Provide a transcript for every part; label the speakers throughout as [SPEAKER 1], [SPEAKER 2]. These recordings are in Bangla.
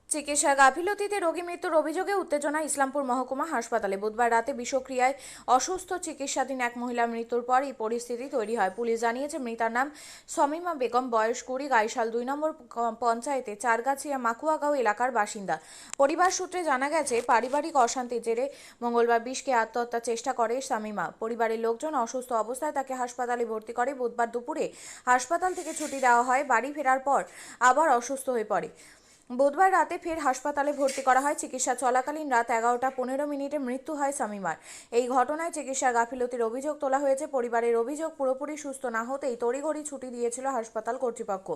[SPEAKER 1] চিকিৎসা গাফিলতিতে রোগী মৃত্যুর অভিযোগে উত্তেজনা ইসলামপুর মহকুমা হাসপাতালে। বুধবার রাতে বিষক্রিয়ায় অসুস্থ চিকিৎসাধীন এক মহিলার মৃত্যুর পর এই পরিস্থিতি তৈরি হয়। পুলিশ জানিয়েছে মৃতার নাম শমীমা বেগম, বয়স 20, গাইশাল 2 নম্বর পঞ্চায়েতে চারগাছিয়া মাকুয়াগাঁও এলাকার বাসিন্দা। পরিবার সূত্রে জানা গেছে, পারিবারিক অশান্তির জেরে মঙ্গলবার বিষকে আত্মহত্যার চেষ্টা করে শমীমা। পরিবারের লোকজন অসুস্থ অবস্থায় তাকে হাসপাতালে ভর্তি করে। বুধবার দুপুরে হাসপাতাল থেকে ছুটি দেওয়া হয়। বাড়ি ফেরার পর আবার অসুস্থ হয়ে পড়ে। বুধবার রাতে ফের হাসপাতালে ভর্তি করা হয়। চিকিৎসা চলাকালীন রাত 11:15 মৃত্যু হয় শমীমার। এই ঘটনায় চিকিৎসা গাফিলতির অভিযোগ তোলা হয়েছে। পরিবারের অভিযোগ, পুরোপুরি সুস্থ না হতেই তড়িঘড়ি ছুটি দিয়েছিল হাসপাতাল কর্তৃপক্ষ।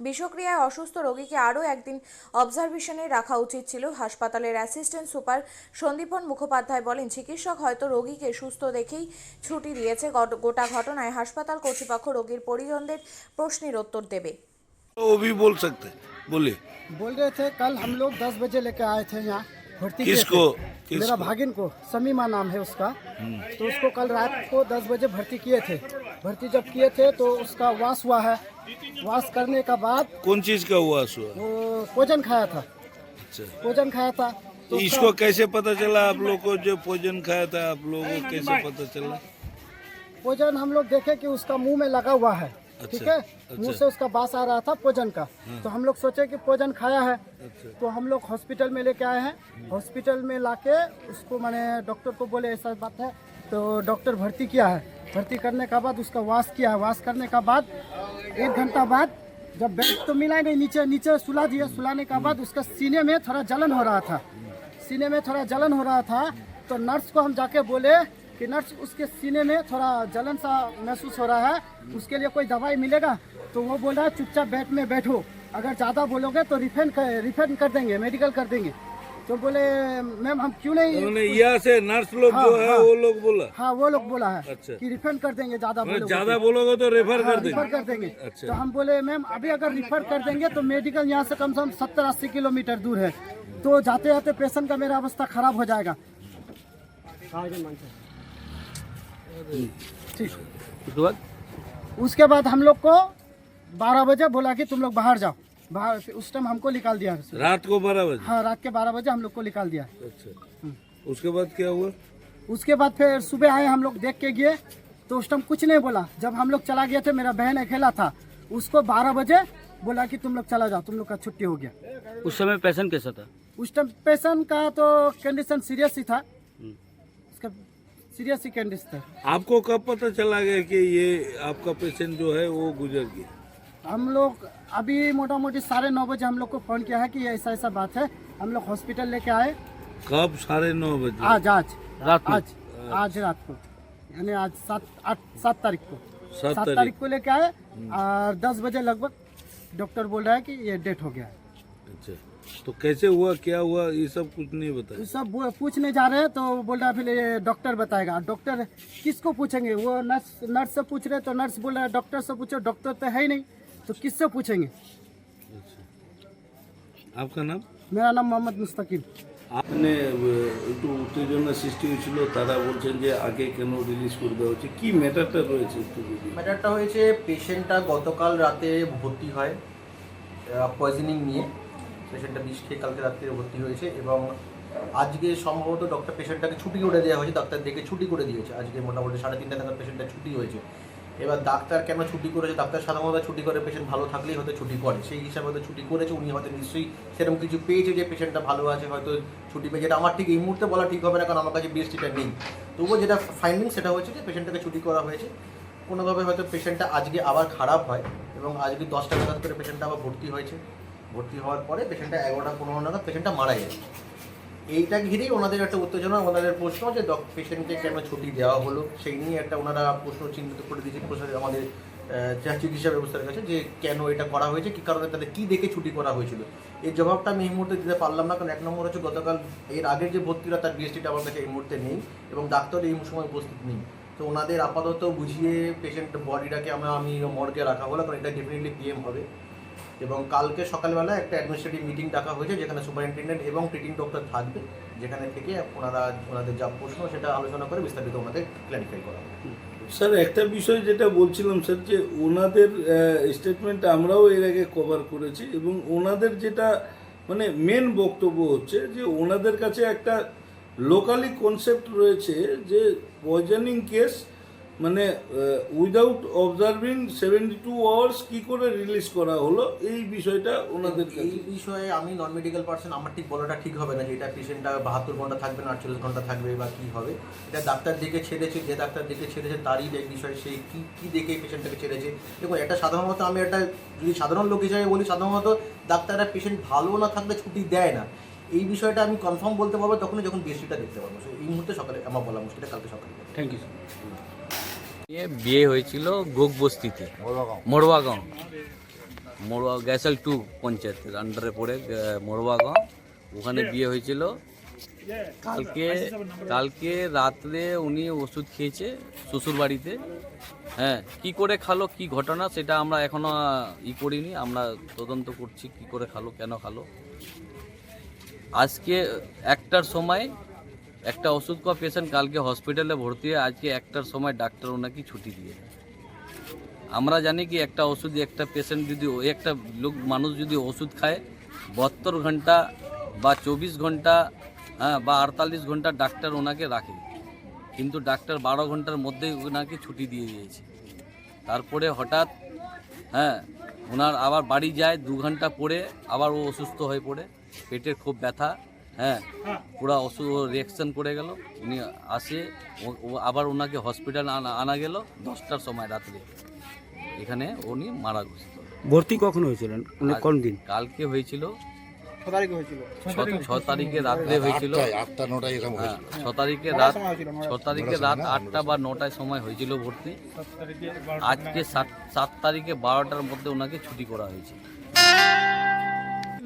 [SPEAKER 1] বিষক্রিয়ায় অসুস্থ রোগীকে আরও একদিন অবজারভেশনে রাখা উচিত ছিল। হাসপাতালের অ্যাসিস্ট্যান্ট সুপার সন্দীপন মুখোপাধ্যায় বলেন, চিকিৎসক হয়তো রোগীকে সুস্থ দেখেই ছুটি দিয়েছে। গোটা ঘটনায় হাসপাতাল কর্তৃপক্ষ রোগীর পরিজনদের প্রশ্নের উত্তর দেবে।
[SPEAKER 2] वो भी बोल सकते हैं, बोलिए।
[SPEAKER 3] बोल रहे थे कल हम लोग 10 बजे लेके आए थे यहाँ भर्ती किए
[SPEAKER 2] किसको?
[SPEAKER 3] थे। मेरा भागिन को, शमीमा नाम है उसका। तो उसको कल रात को 10 बजे भर्ती किए थे। भर्ती जब किए थे तो उसका वास हुआ है। वास करने का बाद
[SPEAKER 2] कौन चीज का हुआ हुआ?
[SPEAKER 3] वो भोजन खाया था।
[SPEAKER 2] अच्छा,
[SPEAKER 3] भोजन खाया था तो
[SPEAKER 2] इसको कैसे पता चला आप लोग को जो भोजन खाया था? आप लोगों को कैसे पता चला?
[SPEAKER 3] भोजन हम लोग देखे कि उसका मुंह में लगा हुआ है। ठीक है, मुंह से उसका बास आ रहा था भोजन का। तो हम लोग सोचे कि भोजन खाया है। तो हम लोग हॉस्पिटल में लेके आए हैं। हॉस्पिटल में लाके उसको मैंने डॉक्टर को बोले ऐसा बात है, तो डॉक्टर भर्ती किया है। भर्ती करने का बाद उसका वास किया है। वास करने का बाद 1 घंटा बाद जब बेड तो मिला नहीं, नीचे नीचे सुला दिया। सुलाने का बाद उसका सीने में थोड़ा जलन हो रहा था। सीने में थोड़ा जलन हो रहा था तो नर्स को हम जाके बोले कि नर्स, उसके सीने में थोड़ा जलन सा महसूस हो रहा है, उसके लिए कोई दवाई मिलेगा? तो वो बोला चुपचाप बेड में बैठो, अगर ज़्यादा बोलोगे तो रिफंड कर देंगे, मेडिकल कर देंगे। तो बोले मैम हम क्यों नहीं।
[SPEAKER 2] उन्होंने यहाँ से नर्स लोग
[SPEAKER 3] हाँ,
[SPEAKER 2] जो है
[SPEAKER 3] हाँ।
[SPEAKER 2] वो लोग बोला?
[SPEAKER 3] हाँ, वो लोग बोला है
[SPEAKER 2] अच्छा।
[SPEAKER 3] कि रिफंड कर देंगे, ज़्यादा बोलोगे
[SPEAKER 2] ज्यादा बोलोगे तो रेफर कर
[SPEAKER 3] रिफर
[SPEAKER 2] देंगे।
[SPEAKER 3] कर देंगे।
[SPEAKER 2] अच्छा।
[SPEAKER 3] तो हम बोले मैम अभी अगर रिफर कर देंगे तो मेडिकल यहाँ से कम 70-80 किलोमीटर दूर है, तो जाते जाते पेशेंट का मेरा अवस्था खराब हो जाएगा। ठीक। उसके बाद हम लोग को 12 बजे बोला कि तुम लोग बाहर जाओ। बाहर उस टाइम हमको निकाल दिया।
[SPEAKER 2] रात को 12 बजे?
[SPEAKER 3] हाँ, रात के 12 बजे हम लोग को निकाल दिया।
[SPEAKER 2] अच्छा, उसके बाद क्या हुआ?
[SPEAKER 3] उसके बाद फिर सुबह आए, हम लोग देख के गए तो उस टाइम कुछ नहीं बोला। जब हम लोग चला गए थे, मेरा बहन अकेला था, उसको 12 बजे बोला कि तुम लोग चला जाओ, तुम लोग का छुट्टी हो गया।
[SPEAKER 4] उस समय पेशेंट कैसा था?
[SPEAKER 3] उस टाइम पेशेंट का तो कंडीशन सीरियस ही था। उसका सीरियस ही कंडीशन था।
[SPEAKER 2] आपको कब पता चला गया कि ये आपका पेशेंट जो है वो गुजर गया?
[SPEAKER 3] हम लोग अभी मोटा मोटी 9:30 बजे हम लोग को फोन किया है कि ये ऐसा ऐसा बात है। हम लोग हॉस्पिटल लेके आए।
[SPEAKER 2] कब? 9:30 बजे?
[SPEAKER 3] आज
[SPEAKER 4] रात में?
[SPEAKER 3] आज रात को, यानी आज 7 तारीख को।
[SPEAKER 2] 7
[SPEAKER 3] 7 तारीख को लेके आए और 10 बजे लगभग डॉक्टर बोल रहा है कि ये डेथ हो गया है।
[SPEAKER 2] अच्छा, तो कैसे हुआ, क्या हुआ, ये सब कुछ नहीं बताया?
[SPEAKER 3] ये सब पूछने जा रहे हैं तो बोल रहा है फिर ये डॉक्टर बताएगा। डॉक्टर किसको पूछेंगे? वो नर्स से पूछ रहे तो नर्स बोल रहा है डॉक्टर से पूछो, डॉक्टर तो है ही नहीं, तो किससे पूछेंगे?
[SPEAKER 2] आपका नाम?
[SPEAKER 3] मेरा नाम मोहम्मद मुस्तकिम।
[SPEAKER 2] আপনি একটু উত্তেজনা সৃষ্টি হয়েছিল, তারা বলছেন যে আগে কেন রিলিজ করে দেওয়া হচ্ছে, কি ম্যাটারটা রয়েছে একটু যদি।
[SPEAKER 5] ম্যাটারটা হয়েছে পেশেন্টটা গতকাল রাতে ভর্তি হয় পয়জনিং নিয়ে। পেশেন্টটা বিষ খেয়ে কালকে রাত্রে ভর্তি হয়েছে এবং আজকে সম্ভবত ডক্টর পেশেন্টটাকে ছুটি করে দেওয়া হয়েছে। ডাক্তার দেখে ছুটি করে দিয়েছে। আজকে মোটামুটি 3:30 নাগাদ পেশেন্টটা ছুটি হয়েছে। এবার ডাক্তার কেন ছুটি করেছে? ডাক্তার সাধারণত ছুটি করে পেশেন্ট ভালো থাকলেই হয়তো ছুটি করে, সেই হিসাবে হয়তো ছুটি করেছে। উনি হয়তো নিশ্চয়ই সেরকম কিছু পেয়েছে যে পেশেন্টটা ভালো আছে, হয়তো ছুটি পেয়ে। যেটা আমার ঠিক এই মুহূর্তে বলা ঠিক হবে না, কারণ আমার কাছে বিএসটিটা নেই। তবুও যেটা ফাইন্ডিং সেটা হচ্ছে যে পেশেন্টটাকে ছুটি করা হয়েছে। কোনোভাবে হয়তো পেশেন্টটা আজকে আবার খারাপ হয় এবং আজকে 10টা নাগাদ করে পেশেন্টটা আবার ভর্তি হয়েছে। ভর্তি হওয়ার পরে পেশেন্টটা 11:15 নাগাদ পেশেন্টটা মারা যায়। এইটা ঘিরেই ওনাদের একটা উত্তেজনা, ওনাদের প্রশ্ন যে পেশেন্টকে কেন ছুটি দেওয়া হলো, সেই নিয়ে একটা ওনারা প্রশ্ন চিহ্নিত করে দিয়েছে আমাদের চিকিৎসা ব্যবস্থার কাছে, যে কেন এটা করা হয়েছে, কী কারণে, তাদের কী দেখে ছুটি করা হয়েছিল। এই জবাবটা আমি এই মুহূর্তে দিতে পারলাম না, কারণ 1 নম্বর হচ্ছে গতকাল এর আগের যে ভর্তিরা তার বিএসটিটা আমার কাছে এই মুহূর্তে নেই এবং ডাক্তার এই সময় উপস্থিত নেই। তো ওনাদের আপাতত বুঝিয়ে পেশেন্ট বডিটাকে আমি মর্গে রাখা হলো, কারণ এটা ডেফিনেটলি পিএম হবে। এবং কালকে সকালবেলা একটা অ্যাডমিনিস্ট্রেটিভ মিটিং ডাকা হয়েছে, যেখানে সুপারিনটেন্ডেন্ট এবং ট্রিটিং ডক্টর থাকবে, যেখানে থেকে ওনাদের যা প্রশ্ন সেটা আলোচনা করে বিস্তারিত ওনাদের ক্ল্যারিফাই করা হবে।
[SPEAKER 2] স্যার, একটা বিষয় যেটা বলছিলাম স্যার, যে ওনাদের স্টেটমেন্ট আমরাও এর আগে কভার করেছি এবং ওনাদের যেটা মানে মেন বক্তব্য হচ্ছে যে ওনাদের কাছে একটা লোকালি কনসেপ্ট রয়েছে যে পয়জনিং কেস মানে উইদাউট অবজার্ভিং 72 আওয়ার্স কি করে রিলিজ করা হলো, এই বিষয়টা ওনাদের
[SPEAKER 5] এই
[SPEAKER 2] কাছে।
[SPEAKER 5] বিষয়ে আমি নন মেডিকেল পার্সন, আমার ঠিক বলাটা ঠিক হবে না যে এটা পেশেন্টটা 72 ঘন্টা থাকবে না 48 ঘন্টা থাকবে বা কী হবে। এটা ডাক্তার দেখে ছেড়েছে, যে ডাক্তার দেখে ছেড়েছে তারই এই বিষয়ে সে কী দেখে পেশেন্টটাকে ছেড়েছে। দেখুন এটা সাধারণত আমি একটা যদি সাধারণ লোক হিসাবে বলি, সাধারণত ডাক্তাররা পেশেন্ট ভালো না থাকলে ছুটি দেয় না। এই বিষয়টা আমি কনফার্ম বলতে পারবো তখনই যখন বেশিটা দেখতে পারবো। এই মুহূর্তে সকালে আমার বলা মুশকিল, কালকে সকালে।
[SPEAKER 4] Thank you.
[SPEAKER 6] বিয়ে হয়েছিল গোগ বস্তিতে, মোড়োয়া গ্যাসেল 2 পঞ্চায়েতের আন্ডারে পড়ে মোড়োয়াগাঁও, ওখানে বিয়ে হয়েছিল। কালকে রাত্রে উনি ওষুধ খেয়েছে শ্বশুর বাড়িতে। হ্যাঁ, কি করে খালো, কি ঘটনা সেটা আমরা এখনো করিনি, আমরা তদন্ত করছি কি করে খালো, কেন খালো। আজকে 1টার সময় একটা ওষুধ খাওয়া পেশেন্ট কালকে হসপিটালে ভর্তি হয়ে আজকে 1টার সময় ডাক্তার ওনাকে ছুটি দিয়ে দেয়। আমরা জানি কি একটা ওষুধ, একটা পেশেন্ট যদি একটা মানুষ যদি ওষুধ খায় 72 ঘন্টা বা 24 ঘন্টা বা 48 ঘন্টা ডাক্তার ওনাকে রাখে, কিন্তু ডাক্তার 12 ঘন্টার মধ্যেই ওনাকে ছুটি দিয়ে দিয়েছে। তারপরে হঠাৎ ওনার আবার বাড়ি যায়, 2 ঘন্টা পরে আবার ও অসুস্থ হয়ে পড়ে, পেটের খুব ব্যথা, পুরা রিয়াকশন করে গেল। উনি আসে, আবার ওনাকে হসপিটাল আনা গেল 10টার সময় রাত্রে, এখানে উনি মারা গেছে।
[SPEAKER 4] ভর্তি কখন হয়েছিলেন, কোন দিন?
[SPEAKER 6] কালকে হয়েছিল 6 তারিখে রাত্রে হয়েছিল। 6 তারিখে রাত 8টা বা 9টায় সময় হয়েছিল ভর্তি। আজকে 7 তারিখে 12টার মধ্যে ওনাকে ছুটি করা হয়েছে।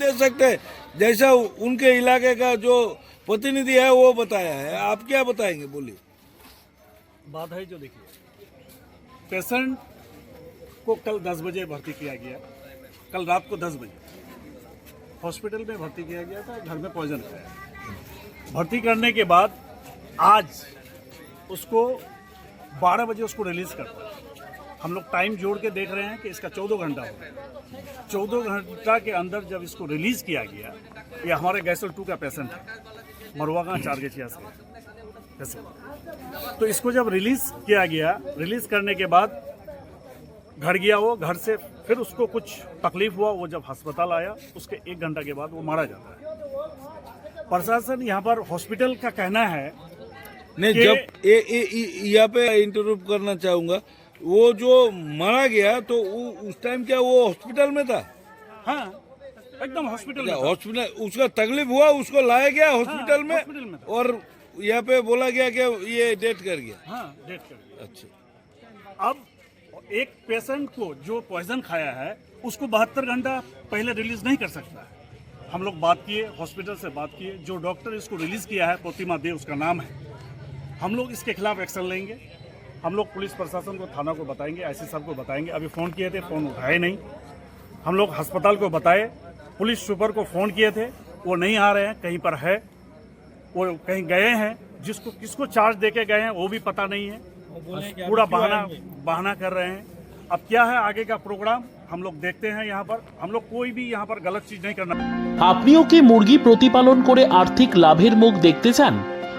[SPEAKER 2] दे सकते हैं जैसा उनके इलाके का जो प्रतिनिधि है वो बताया है, आप क्या बताएंगे, बोलिए।
[SPEAKER 7] बात है जो देखिए, पेशेंट को कल 10 बजे भर्ती किया गया, कल रात को 10 बजे हॉस्पिटल में भर्ती किया गया था, घर में पॉइजन खाया। भर्ती करने के बाद आज उसको 12 बजे उसको रिलीज करता है। हम लोग टाइम जोड़ के देख रहे हैं कि इसका 14 घंटा हो गया। 14 घंटा के अंदर जब इसको रिलीज किया गया, ये हमारे गैसल 2 का पेशेंट है, मरुआगांव 4 पेशेंट। तो इसको जब रिलीज किया गया, रिलीज करने के बाद घर गया वो, घर से फिर उसको कुछ तकलीफ हुआ, वो जब अस्पताल आया उसके 1 घंटा के बाद वो मारा जाता है। प्रशासन यहाँ पर हॉस्पिटल का कहना है
[SPEAKER 2] नहीं, जब यहाँ पे इंटरव्यू करना चाहूंगा, वो जो मारा गया तो उस टाइम क्या वो हॉस्पिटल में था?
[SPEAKER 7] हाँ, एकदम हॉस्पिटल में था।
[SPEAKER 2] हॉस्पिटल उसका तकलीफ हुआ, उसको लाया गया हॉस्पिटल में,
[SPEAKER 7] हॉस्पिटल में था।
[SPEAKER 2] और यहाँ पे बोला गया कि ये डेथ कर गया।
[SPEAKER 7] हाँ, डेट कर दिया।
[SPEAKER 2] अच्छा,
[SPEAKER 7] अब एक पेशेंट को जो पॉइजन खाया है उसको 72 घंटा पहले रिलीज नहीं कर सकता है। हम लोग बात किए, हॉस्पिटल से बात किए, जो डॉक्टर इसको रिलीज किया है प्रतिमा दे उसका नाम है, हम लोग इसके खिलाफ एक्शन लेंगे। हम लोग पुलिस प्रशासन को, थाना को बताएंगे, आईसी साहब को बताएंगे। अभी फ़ोन किए थे, फ़ोन उठाए नहीं। हम लोग अस्पताल को बताए, पुलिस सुपर को फ़ोन किए थे, वो नहीं आ रहे हैं, कहीं पर है, वो कहीं गए हैं, किसको चार्ज दे के गए हैं वो भी पता नहीं है। पूरा बहाना कर रहे हैं। अब क्या है आगे का प्रोग्राम हम लोग देखते हैं। यहाँ पर हम लोग कोई भी यहाँ पर गलत चीज़ नहीं करना।
[SPEAKER 8] আপনিও কি মুরগি প্রতিপালন করে আর্থিক লাভের মুখ দেখতে চান?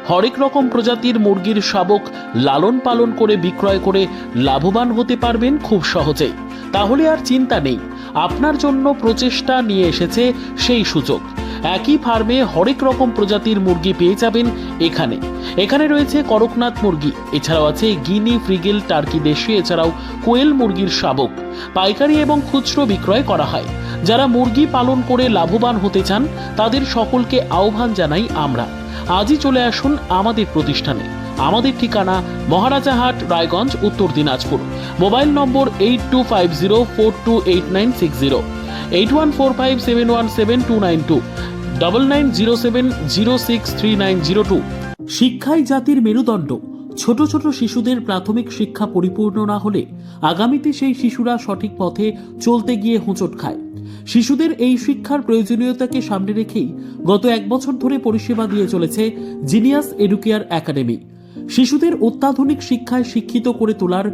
[SPEAKER 8] হরেক রকম প্রজাতির মুরগির শাবক লালন পালন করে বিক্রয় করে লাভবান হতে পারবেন খুব সহজেই। তাহলে আর চিন্তা নেই, আপনার জন্য প্রচেষ্টা নিয়ে এসেছে সেই সুযোগ। একই ফার্মে হরেক রকম প্রজাতির মুরগি পেয়ে যাবেন এখানে রয়েছে করকনাথ মুরগি, এছাড়াও আছে গিনি, ফ্রিগেল, টার্কি দেশি, এছাড়াও কোয়েল মুরগির শাবক পাইকারি এবং খুচরো বিক্রয় করা হয়। যারা মুরগি পালন করে লাভবান হতে চান তাদের সকলকে আহ্বান জানাই আমরা। আজই চলে আসুন আমাদের প্রতিষ্ঠানে। আমাদের ঠিকানা মহারাজাহাট, রায়গঞ্জ, উত্তর দিনাজপুর। মোবাইল নম্বর 8250428960, 8145717292, 9907063902। শিক্ষাই জাতির মেরুদণ্ড। ছোট ছোট শিশুদের প্রাথমিক শিক্ষা পরিপূর্ণ না হলে আগামীতে সেই শিশুরা সঠিক পথে চলতে গিয়ে হোঁচট খায়। শিশুদের এই শিক্ষার প্রয়োজনীয়তাকে সামনে রেখেই গত 1 বছর ধরে পরিষেবা দিয়ে চলেছে জিনিয়াস এডুকেয়ার একাডেমি। শিশুদের অত্যাধুনিক শিক্ষায় শিক্ষিত করে তোলার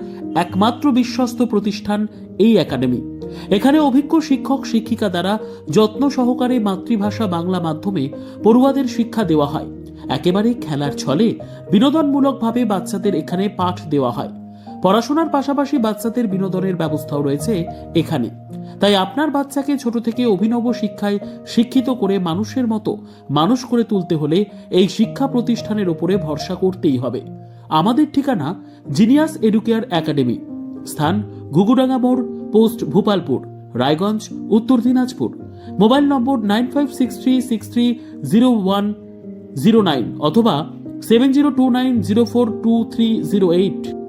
[SPEAKER 8] একমাত্র বিশ্বস্ত প্রতিষ্ঠান এই একাডেমি। এখানে অভিজ্ঞ শিক্ষক শিক্ষিকা দ্বারা যত্ন সহকারে মাতৃভাষা বাংলা মাধ্যমে পড়ুয়াদের শিক্ষা দেওয়া হয়। একেবারে খেলার ছলে বিনোদনমূলকভাবে বাচ্চাদের এখানে পাঠ দেওয়া হয়। পড়াশোনার পাশাপাশি বাচ্চাদের বিনোদনের ব্যবস্থাও রয়েছে এখানে। তাই আপনার বাচ্চাকে ছোট থেকে অভিনব শিক্ষায় শিক্ষিত করে মানুষের মতো মানুষ করে তুলতে হলে এই শিক্ষা প্রতিষ্ঠানের উপরে ভরসা করতেই হবে। আমাদের ঠিকানা জিনিয়াস এডুকেয়ার একাডেমি, স্থান ঘুঘুডাঙ্গা মোড়, পোস্ট ভূপালপুর, রায়গঞ্জ, উত্তর দিনাজপুর। মোবাইল নম্বর 9563630109 অথবা 7029042308।